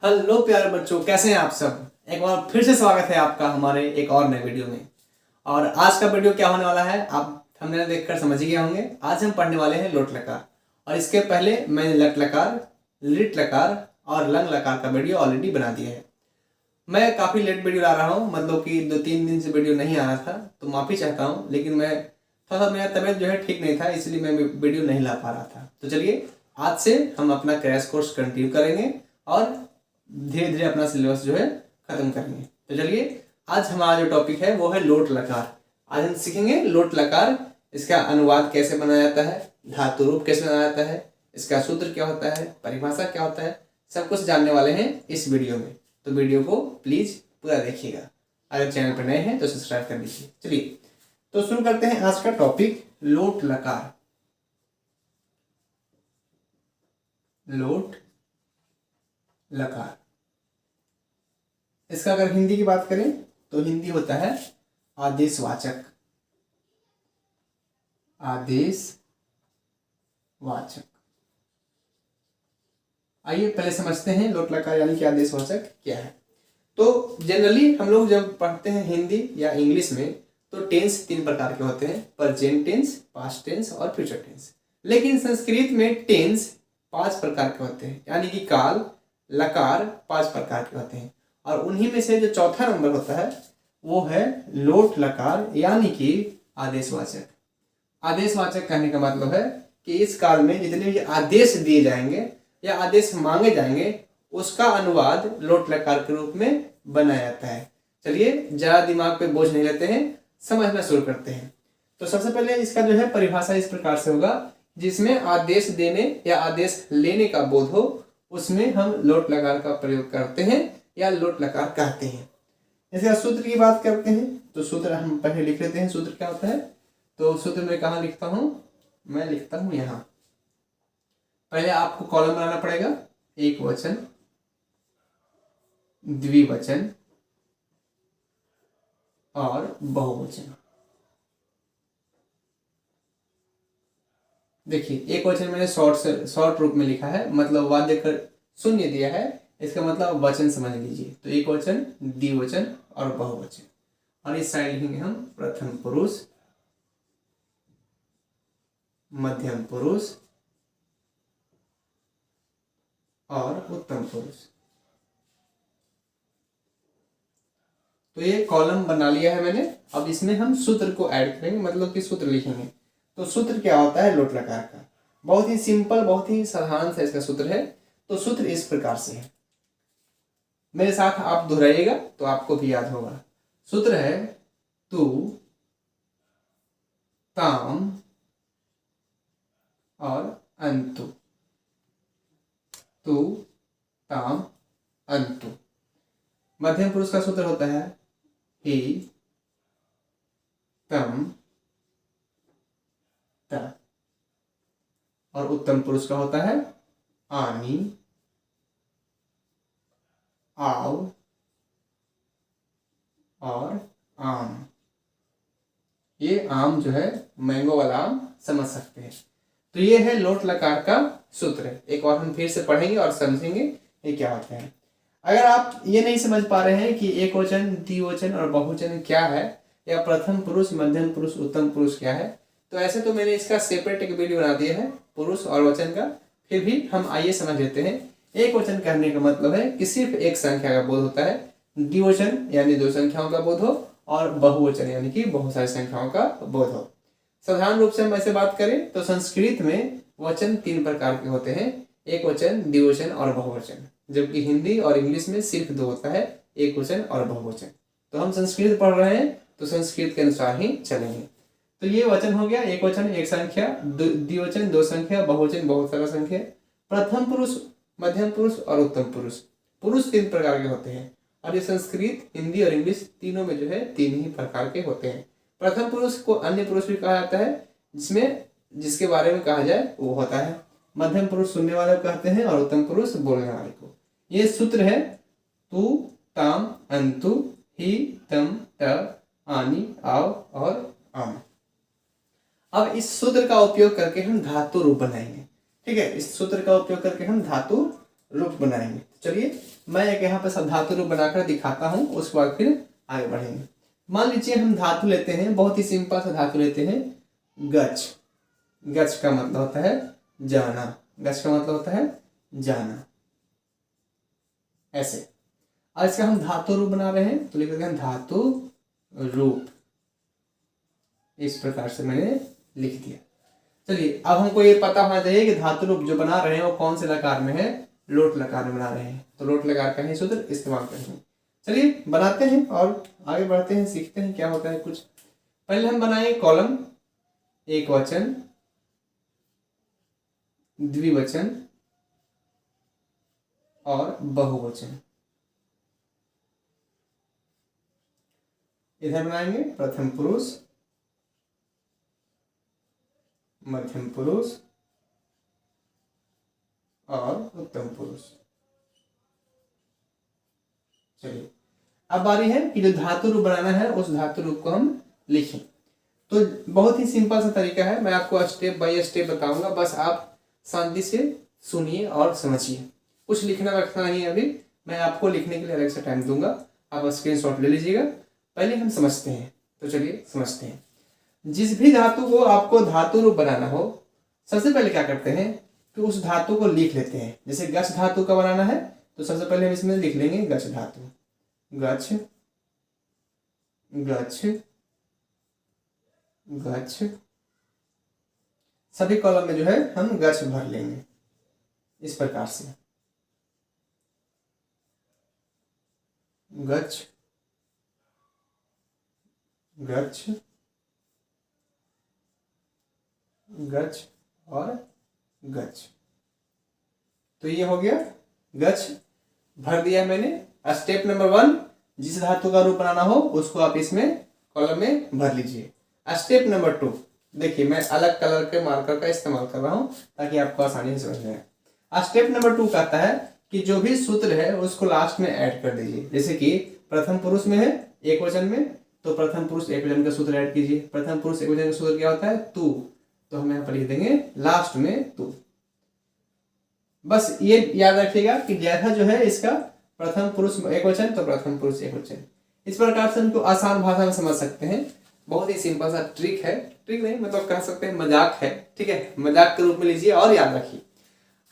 Hello प्यारे बच्चों, कैसे हैं आप सब। एक बार फिर से स्वागत है आपका हमारे एक और नए वीडियो में। और आज का वीडियो क्या होने वाला है आप थंबनेल देखकर समझ ही गए होंगे। आज हम पढ़ने वाले हैं लोट लकार। और इसके पहले मैंने लट लकार, लिट लकार और लंग लकार का वीडियो ऑलरेडी बना दिया है। मैं काफ़ी लेट वीडियो ला रहा हूँ, मतलब कि 2-3 दिन से वीडियो नहीं आ रहा था, तो माफ़ी चाहता हूँ। लेकिन मैं थोड़ा सा, मेरा तबीयत जो है ठीक नहीं था, इसलिए मैं वीडियो नहीं ला पा रहा था। तो चलिए आज से हम अपना क्रैश कोर्स कंटिन्यू करेंगे और धीरे धीरे अपना सिलेबस जो है खत्म करेंगे। तो चलिए आज हमारा जो टॉपिक है वो है लोट लकार। आज हम सीखेंगे लोट लकार, इसका अनुवाद कैसे बनाया जाता है, धातु रूप कैसे बनाया जाता है, इसका सूत्र क्या होता है, परिभाषा क्या होता है, सब कुछ जानने वाले हैं इस वीडियो में। तो वीडियो को प्लीज पूरा देखिएगा। अगर चैनल पर नए हैं तो सब्सक्राइब कर दीजिए। चलिए तो शुरू करते हैं आज का टॉपिक, लोट लकार। लोट लकार, इसका अगर हिंदी की बात करें तो हिंदी होता है आदेशवाचक। आदेशवाचक। आइए पहले समझते हैं लोट लकार यानी कि आदेशवाचक क्या है। तो जनरली हम लोग जब पढ़ते हैं हिंदी या इंग्लिश में तो टेंस 3 प्रकार के होते हैं, प्रेजेंट टेंस, पास्ट टेंस और फ्यूचर टेंस। लेकिन संस्कृत में टेंस 5 प्रकार के होते हैं, यानी कि काल, लकार 5 प्रकार के होते हैं। और उन्हीं में से जो चौथा नंबर होता है वो है लोट लकार यानी कि आदेशवाचक। आदेशवाचक कहने का मतलब है कि इस काल में जितने भी आदेश दिए जाएंगे या आदेश मांगे जाएंगे उसका अनुवाद लोट लकार के रूप में बनाया जाता है। चलिए ज्यादा दिमाग पे बोझ नहीं लेते हैं, समझना शुरू करते हैं। तो सबसे पहले इसका जो है परिभाषा इस प्रकार से होगा, जिसमें आदेश देने या आदेश लेने का बोध हो उसमें हम लोट लकार का प्रयोग करते हैं या लोट लकार कहते हैं। इसका सूत्र की बात करते हैं तो सूत्र हम पहले लिख लेते हैं। सूत्र क्या होता है, तो सूत्र में कहाँ लिखता हूं, मैं लिखता हूं यहाँ। पहले आपको कॉलम बनाना पड़ेगा, एक वचन, द्विवचन और बहुवचन। देखिए एक वचन मैंने शॉर्ट रूप में लिखा है, मतलब वाद्य कर शून्य दिया है, इसका मतलब वचन समझ लीजिए। तो एक वचन, द्विवचन और बहुवचन। और इस साइड लिखेंगे हम प्रथम पुरुष, मध्यम पुरुष और उत्तम पुरुष। तो ये कॉलम बना लिया है मैंने। अब इसमें हम सूत्र को ऐड करेंगे, मतलब कि सूत्र लिखेंगे। तो सूत्र क्या होता है लोट लकार का, बहुत ही सिंपल, बहुत ही साधारण सा इसका सूत्र है। तो सूत्र इस प्रकार से है, मेरे साथ आप दोहराइएगा तो आपको भी याद होगा। सूत्र है तू, ताम और अंतु। तू, ताम, अंतु। मध्यम पुरुष का सूत्र होता है ही, तम, त। और उत्तम पुरुष का होता है आनी, आव और आम। ये आम जो है मैंगो वाला आम समझ सकते हैं। तो ये है लोट लकार का सूत्र। एक और हम फिर से पढ़ेंगे और समझेंगे ये क्या होता है। अगर आप ये नहीं समझ पा रहे हैं कि एक वचन, द्विवचन और बहुवचन क्या है, या प्रथम पुरुष, मध्यम पुरुष, उत्तम पुरुष क्या है, तो ऐसे तो मैंने इसका सेपरेट एक वीडियो बना दिया है पुरुष और वचन का। फिर भी हम आइए समझ लेते हैं। एक वचन कहने का मतलब है कि सिर्फ एक संख्या का बोध होता है, द्विवचन यानी 2 संख्याओं का बोध हो, और बहुवचन यानी कि बहुत सारी संख्याओं का बोध हो। साधारण रूप से हम ऐसे बात करें तो संस्कृत में वचन 3 प्रकार के होते हैं, एक वचन, द्विवचन और बहुवचन। जबकि हिंदी और इंग्लिश में सिर्फ 2 होता है, एक वचन और बहुवचन। तो हम संस्कृत पढ़ रहे हैं तो संस्कृत के अनुसार ही चलेंगे। तो ये वचन हो गया, एक वचन एक संख्या, द्विवचन 2 संख्या, बहुवचन बहुत सारा संख्या। प्रथम पुरुष, मध्यम पुरुष और उत्तम पुरुष। पुरुष 3 प्रकार के होते हैं, और ये संस्कृत, हिंदी और इंग्लिश तीनों में जो है 3 ही प्रकार के होते हैं। प्रथम पुरुष को अन्य पुरुष भी कहा जाता है, जिसमें जिसके बारे में कहा जाए वो होता है। मध्यम पुरुष सुनने वाले को कहते हैं और उत्तम पुरुष बोलने वाले को। ये सूत्र है तू, ताम, अंतु, ही, तम, त, आनी, आव और आम। अब इस सूत्र का उपयोग करके हम धातु रूप बनाएंगे। ठीक है, इस सूत्र का उपयोग करके हम धातु रूप बनाएंगे। चलिए मैं एक यहाँ पे सब धातु रूप बनाकर दिखाता हूँ, उसके बाद फिर आगे बढ़ेंगे। मान लीजिए हम धातु लेते हैं, बहुत ही सिंपल सा धातु लेते हैं, गच। गच का मतलब होता है जाना, गच का मतलब होता है जाना, ऐसे। और इसका हम धातु रूप बना रहे हैं तो लिख देते हैं धातु रूप, इस प्रकार से मैंने लिख दिया। चलिए अब हमको ये पता होना चाहिए कि धातु रूप जो बना रहे हैं वो कौन से लकार में है, लोट लकार में बना रहे हैं, तो लोट लकार का ही सूत्र इस्तेमाल करेंगे। चलिए बनाते हैं और आगे बढ़ते हैं, सीखते हैं क्या होता है कुछ। पहले हम बनाएंगे कॉलम, एक वचन, द्विवचन और बहुवचन। इधर बनाएंगे प्रथम पुरुष, मध्यम पुरुष और उत्तम पुरुष। चलिए अब बारी है कि जो धातु रूप बनाना है उस धातु रूप को हम लिखें। तो बहुत ही सिंपल सा तरीका है, मैं आपको स्टेप बाय स्टेप बताऊंगा, बस आप शांति से सुनिए और समझिए। कुछ लिखना रखना नहीं है, अभी मैं आपको लिखने के लिए अलग से टाइम दूंगा, आप स्क्रीनशॉट ले लीजिएगा। पहले हम समझते हैं, तो चलिए समझते हैं। जिस भी धातु को आपको धातु रूप बनाना हो, सबसे पहले क्या करते हैं कि उस धातु को लिख लेते हैं। जैसे गच धातु का बनाना है तो सबसे पहले हम इसमें लिख लेंगे गच धातु, गच गच गच, सभी कॉलम में जो है हम गच भर लेंगे इस प्रकार से, गच गच गच और गच। तो ये हो गया गच भर दिया मैंने। स्टेप नंबर 1, जिस धातु का रूप बनाना हो उसको आप इसमें कॉलम में भर लीजिए। स्टेप नंबर 2, देखिए मैं अलग कलर के मार्कर का इस्तेमाल कर रहा हूं ताकि आपको आसानी से समझ में आए। स्टेप नंबर 2 कहता है कि जो भी सूत्र है उसको लास्ट में ऐड कर दीजिए। जैसे कि प्रथम पुरुष में है एक वचन में, तो प्रथम पुरुष एक वचन का सूत्र ऐड कीजिए। प्रथम पुरुष एक वचन का सूत्र क्या होता है, तू, तो हम यहाँ पर लिख देंगे लास्ट में तू। बस ये याद रखिएगा कि जैसा जो है इसका प्रथम पुरुष एक वचन तो प्रथम पुरुष एक वचन, इस प्रकार से उनको आसान भाषा में समझ सकते हैं। बहुत ही सिंपल सा ट्रिक है, ट्रिक नहीं मतलब कह सकते हैं मजाक है, ठीक है, मजाक के रूप में लीजिए। और याद रखिए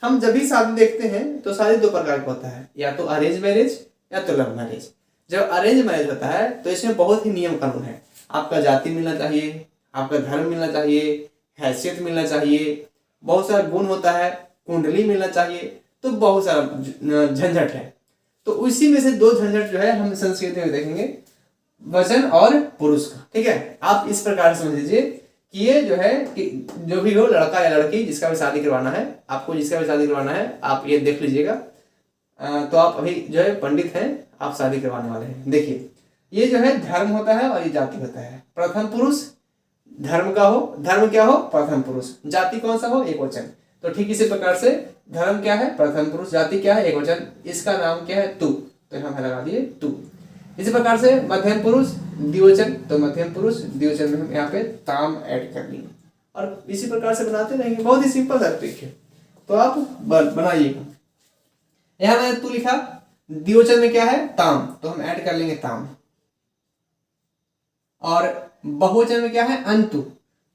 हम जब भी शादी देखते हैं तो शादी 2 प्रकार का होता है, या तो अरेंज मैरिज या तो लव मैरिज। जब अरेंज मैरिज होता है तो इसमें बहुत ही नियम कानून है। आपका जाति मिलना चाहिए, आपका धर्म मिलना चाहिए, हैसियत मिलना चाहिए, बहुत सारा गुण होता है, कुंडली मिलना चाहिए, तो बहुत सारा झंझट है। तो उसी में से 2 झंझट जो है हम संस्कृत में देखेंगे, वचन और पुरुष का, ठीक है। आप इस प्रकार से समझ लीजिए कि ये जो है कि जो भी हो, लड़का या लड़की, जिसका भी शादी करवाना है, आपको जिसका भी शादी करवाना है आप ये देख लीजिएगा। तो आप अभी जो है पंडित हैं, आप शादी करवाने वाले हैं। देखिए ये जो है धर्म होता है और ये जाति होता है। प्रथम पुरुष धर्म का हो, धर्म क्या हो, प्रथम पुरुष, जाति कौन सा हो, एक वचन। तो ठीक इसी प्रकार से धर्म क्या है, प्रथम पुरुष, जाति क्या है, एक वचन, इसका नाम क्या है, तू, तो यहाँ पे लगा दिए तू। इसी प्रकार से मध्यम पुरुष द्विवचन, तो मध्यम पुरुष द्विवचन में हम यहाँ पे ताम ऐड कर लेंगे और इसी प्रकार से बनाते रहेंगे। बहुत ही सिंपल सा ट्रिक है, तो आप बनाइएगा। यहाँ मैंने तू लिखा, द्विवचन में क्या है, ताम, तो हम ऐड कर लेंगे ताम। और बहुवचन में क्या है, अंतु,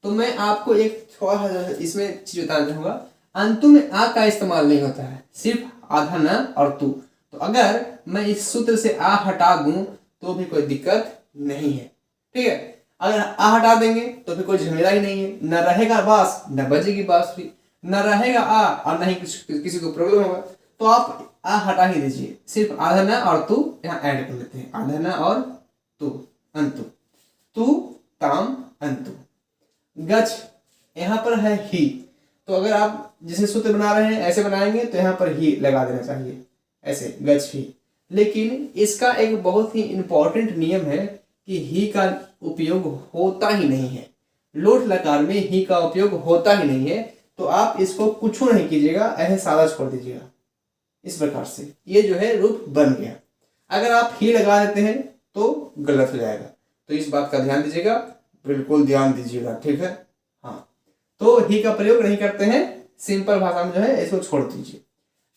तो मैं आपको एक थोड़ा इसमें चीज बताना चाहूंगा। अंतु में आ का इस्तेमाल नहीं होता है, सिर्फ आधा न और तू। तो अगर मैं इस सूत्र से आ हटा दूं तो भी कोई दिक्कत नहीं है, ठीक है। अगर आ हटा देंगे तो फिर कोई झमेला ही नहीं है, न रहेगा बांस न बजेगी बांसुरी, न रहेगा आ और न ही किसी को प्रॉब्लम होगा। तो आप आ हटा ही दीजिए, सिर्फ आधा न और तू यहाँ ऐड कर लेते हैं, आधा न और तू, अंतु, तू ताम अंतु। गच यहाँ पर है ही, तो अगर आप जिसे सूत्र बना रहे हैं ऐसे बनाएंगे तो यहाँ पर ही लगा देना चाहिए, ऐसे गच ही। लेकिन इसका एक बहुत ही इंपॉर्टेंट नियम है कि ही का उपयोग होता ही नहीं है, लोट लकार में ही का उपयोग होता ही नहीं है। तो आप इसको कुछ नहीं कीजिएगा, ऐसे सादा छोड़ दीजिएगा। इस प्रकार से ये जो है रूप बन गया। अगर आप ही लगा देते हैं तो गलत हो जाएगा, तो इस बात का ध्यान दीजिएगा, बिल्कुल ध्यान दीजिएगा, ठीक है। हाँ, तो ही का प्रयोग नहीं करते हैं, सिंपल भाषा में जो है इसको छोड़ दीजिए।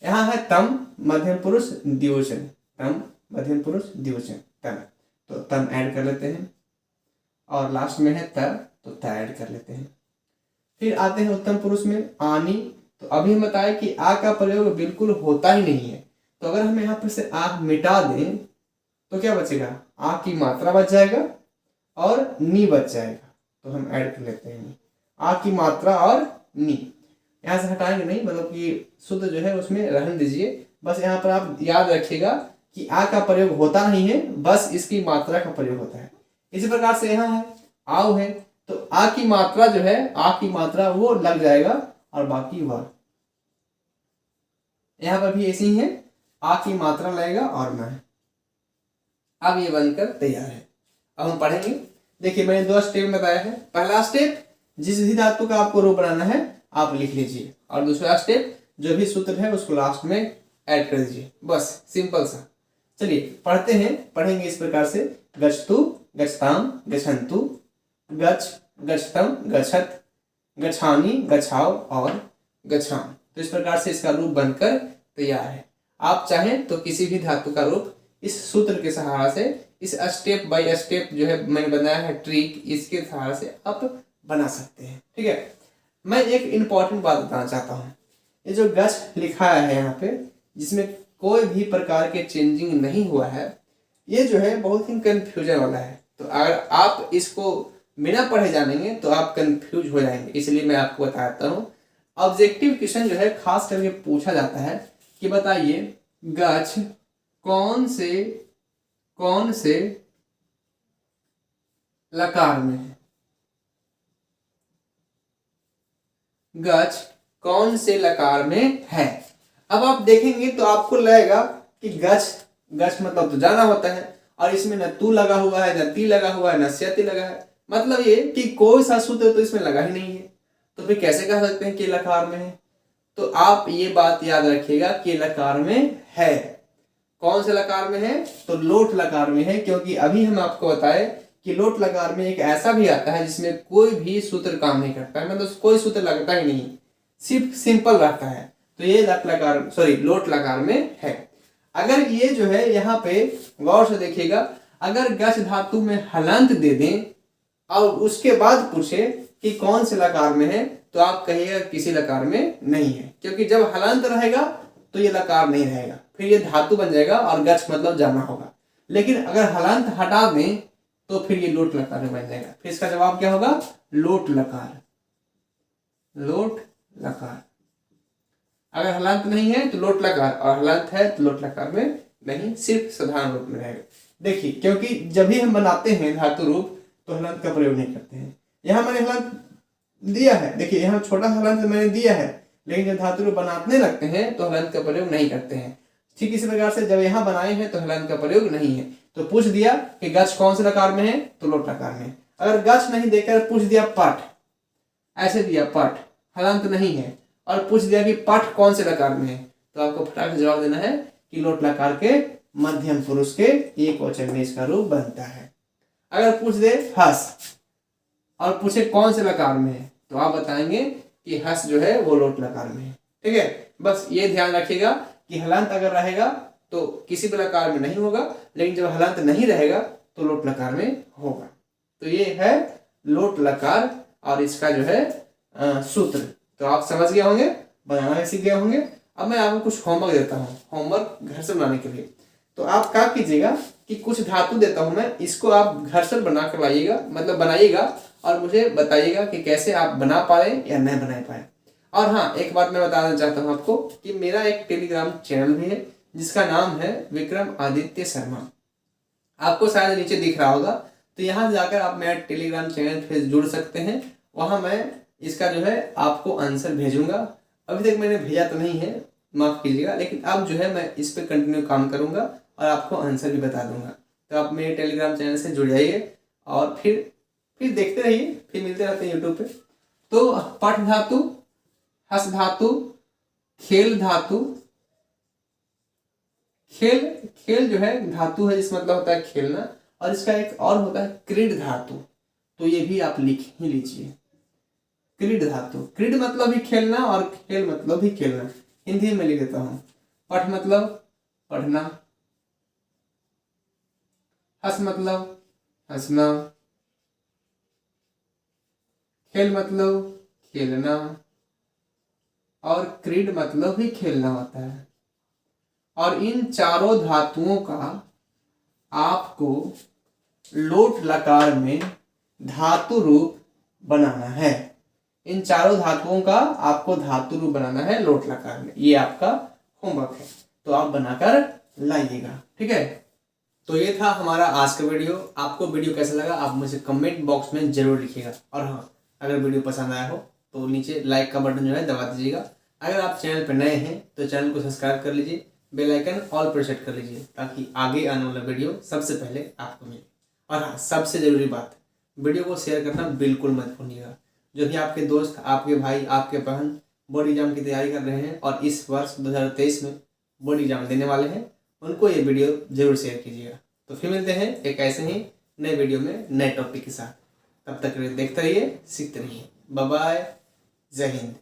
यहाँ है तम मध्यम पुरुष द्विवचन, तम मध्यम पुरुष द्विवचन तम, तो तम ऐड कर लेते हैं। और लास्ट में है त, तो त ऐड कर लेते हैं। फिर आते हैं उत्तम पुरुष में आनी। तो अभी हम बताया कि आ का प्रयोग बिल्कुल होता ही नहीं है, तो अगर हम यहाँ पर से आ मिटा दें तो क्या बचेगा, आ की मात्रा बच जाएगा और नी बच जाएगा। तो हम ऐड कर लेते हैं आ की मात्रा और नी, यहाँ से हटाएंगे नहीं, मतलब कि शुद्ध जो है उसमें रहने दीजिए। बस यहाँ पर आप याद रखिएगा कि आ का प्रयोग होता नहीं है, बस इसकी मात्रा का प्रयोग होता है। इसी प्रकार से यहाँ है आओ है, तो आ की मात्रा जो है, आ की मात्रा वो लग जाएगा और बाकी वह। यहाँ पर भी ऐसे ही है, आ की मात्रा लगेगा और न। अब ये बनकर तैयार है। अब हम पढ़ेंगे। देखिए मैंने 2 स्टेप बताया है। पहला स्टेप, जिस भी धातु का आपको रूप बनाना है आप लिख लीजिए, और दूसरा स्टेप जो भी सूत्र है उसको लास्ट में ऐड कर दीजिए, बस सिंपल सा। चलिए पढ़ते हैं, पढ़ेंगे इस प्रकार से। गच्छतु, गच्छताम, गच्छन्तु, गच्छ, गच्छतम, गच्छत, गच्छामि, गच्छाओ और गच्छाम। तो इस प्रकार से इसका रूप बनकर तैयार है। आप चाहें तो किसी भी धातु का रूप इस सूत्र के सहारा से, इस स्टेप बाय स्टेप जो है मैंने बनाया है ट्रिक, इसके सहारा से आप बना सकते हैं। ठीक है, मैं एक इम्पॉर्टेंट बात बताना चाहता हूँ। ये जो गच्छ लिखा है यहाँ पे, जिसमें कोई भी प्रकार के चेंजिंग नहीं हुआ है, ये जो है बहुत ही कंफ्यूजन वाला है। तो अगर आप इसको बिना पढ़े जानेंगे तो आप कंफ्यूज हो जाएंगे, इसलिए मैं आपको बताता हूँ। ऑब्जेक्टिव क्वेश्चन जो है खास करके पूछा जाता है कि बताइए गच्छ कौन से लकार में है, गच्छ कौन से लकार में है। अब आप देखेंगे तो आपको लगेगा कि गच्छ मतलब तो जाना होता है, और इसमें न तू लगा हुआ है, न ती लगा हुआ है, न स्यति लगा है, मतलब ये कि कोई सा सूत्र तो इसमें लगा ही नहीं है। तो फिर कैसे कह सकते हैं कि लकार में है। तो आप ये बात याद रखिएगा कि लकार में है। कौन से लकार में है, तो लोट लकार में है, क्योंकि अभी हम आपको बताए कि लोट लकार में एक ऐसा भी आता है जिसमें कोई भी सूत्र काम नहीं करता है, मतलब कोई सूत्र लगता ही नहीं, सिर्फ सिंपल रहता है। तो ये लोट लकार में है। अगर ये जो है यहाँ पे गौर से देखिएगा, अगर गच्छ धातु में हलंत दे दें और उसके बाद पूछे कि कौन से लकार में है, तो आप कहिएगा किसी लकार में नहीं है, क्योंकि जब हलंत रहेगा तो ये लकार नहीं रहेगा, फिर ये धातु बन जाएगा और गच्छ मतलब जाना होगा। लेकिन अगर हलंत हटा दें तो फिर ये लोट लकार में बन जाएगा। फिर इसका जवाब क्या होगा, लोट लकार। लोट लकार। अगर हलंत नहीं है तो लोट लकार, और हलंत है तो लोट लकार में नहीं, सिर्फ साधारण रूप में रहेगा। देखिए क्योंकि जब भी हम बनाते हैं धातु रूप तो हलंत का प्रयोग नहीं करते हैं। यहाँ मैंने हलंत दिया है, देखिए यहाँ छोटा हलंत मैंने दिया है, लेकिन जब धातु रूप बनाने लगते हैं तो हलंत का प्रयोग नहीं करते हैं। ठीक इसी प्रकार से जब यहाँ बनाए हैं तो हलंत का प्रयोग नहीं है। तो पूछ दिया कि गच्छ कौन से लकार में है, तो लोट लकार में। अगर गच्छ नहीं देकर पूछ दिया पट, ऐसे दिया पट, हलंत नहीं है, और पूछ दिया कि पट कौन से लकार में है, तो आपको फटाक जवाब देना है कि लोट लकार के मध्यम पुरुष के एक वचन में इसका रूप बनता है। अगर पूछ दे हस और पूछे कौन से लकार में है, तो आप बताएंगे कि हस जो है वो लोट लकार में है। ठीक है, बस ये ध्यान रखिएगा कि हलंत अगर रहेगा तो किसी भी लकार में नहीं होगा, लेकिन जब हलंत नहीं रहेगा तो लोट लकार में होगा। तो ये है लोट लकार और इसका जो है सूत्र। तो आप समझ गए होंगे, बनाना सीख गए होंगे। अब मैं आपको कुछ होमवर्क देता हूँ, होमवर्क घर से बनाने के लिए। तो आप क्या कीजिएगा कि कुछ धातु देता हूँ मैं, इसको आप घर से बना कर लाइएगा, मतलब बनाइएगा और मुझे बताइएगा कि कैसे आप बना पाए या नहीं बना पाए। और हाँ, एक बात मैं बताना चाहता हूँ आपको कि मेरा एक टेलीग्राम चैनल भी है जिसका नाम है विक्रम आदित्य शर्मा। आपको शायद नीचे दिख रहा होगा, तो यहाँ जाकर आप मेरा टेलीग्राम चैनल पे जुड़ सकते हैं। वहाँ मैं इसका जो है आपको आंसर भेजूंगा। अभी तक मैंने भेजा तो नहीं है, माफ़ कीजिएगा, लेकिन अब जो है मैं इस पर कंटिन्यू काम करूंगा और आपको आंसर भी बता दूंगा। तो आप मेरे टेलीग्राम चैनल से जुड़ जाइए और फिर देखते रहिए, फिर मिलते रहते हैं यूट्यूब पे। तो पठ धातु, हस धातु, खेल धातु, खेल जो है धातु है, जिसका मतलब होता है खेलना, और इसका एक और होता है क्रीड धातु। तो ये भी आप लिख ही लीजिए, क्रीड धातु। क्रीड मतलब ही खेलना और खेल मतलब ही खेलना। हिंदी में लिख देता हूँ, पठ मतलब पढ़ना, हंस मतलब हंसना, खेल मतलब खेलना, और क्रीड मतलब भी खेलना होता है। और इन चारों धातुओं का आपको लोट लकार में धातु रूप बनाना है। इन चारों धातुओं का आपको धातु रूप बनाना है लोट लकार में। ये आपका होमवर्क है, तो आप बनाकर लाइएगा। ठीक है, तो ये था हमारा आज का वीडियो। आपको वीडियो कैसा लगा आप मुझे कमेंट बॉक्स में जरूर लिखिएगा। और हाँ, अगर वीडियो पसंद आया हो तो नीचे लाइक का बटन जो है दबा दीजिएगा। अगर आप चैनल पर नए हैं तो चैनल को सब्सक्राइब कर लीजिए, बेल आइकन ऑल पर सेट कर लीजिए, ताकि आगे आने वाला वीडियो सबसे पहले आपको मिले। और हाँ, सबसे ज़रूरी बात, वीडियो को शेयर करना बिल्कुल मत भूलिएगा। जो भी आपके दोस्त, आपके भाई, आपके बहन बोर्ड एग्जाम की तैयारी कर रहे हैं और इस वर्ष 2023 में बोर्ड एग्जाम देने वाले हैं, उनको ये वीडियो जरूर शेयर कीजिएगा। तो फिर मिलते हैं एक ऐसे ही नए वीडियो में नए टॉपिक के साथ। तब तक देखते रहिए, सीखते रहिए। बाय बाय, जय हिंद।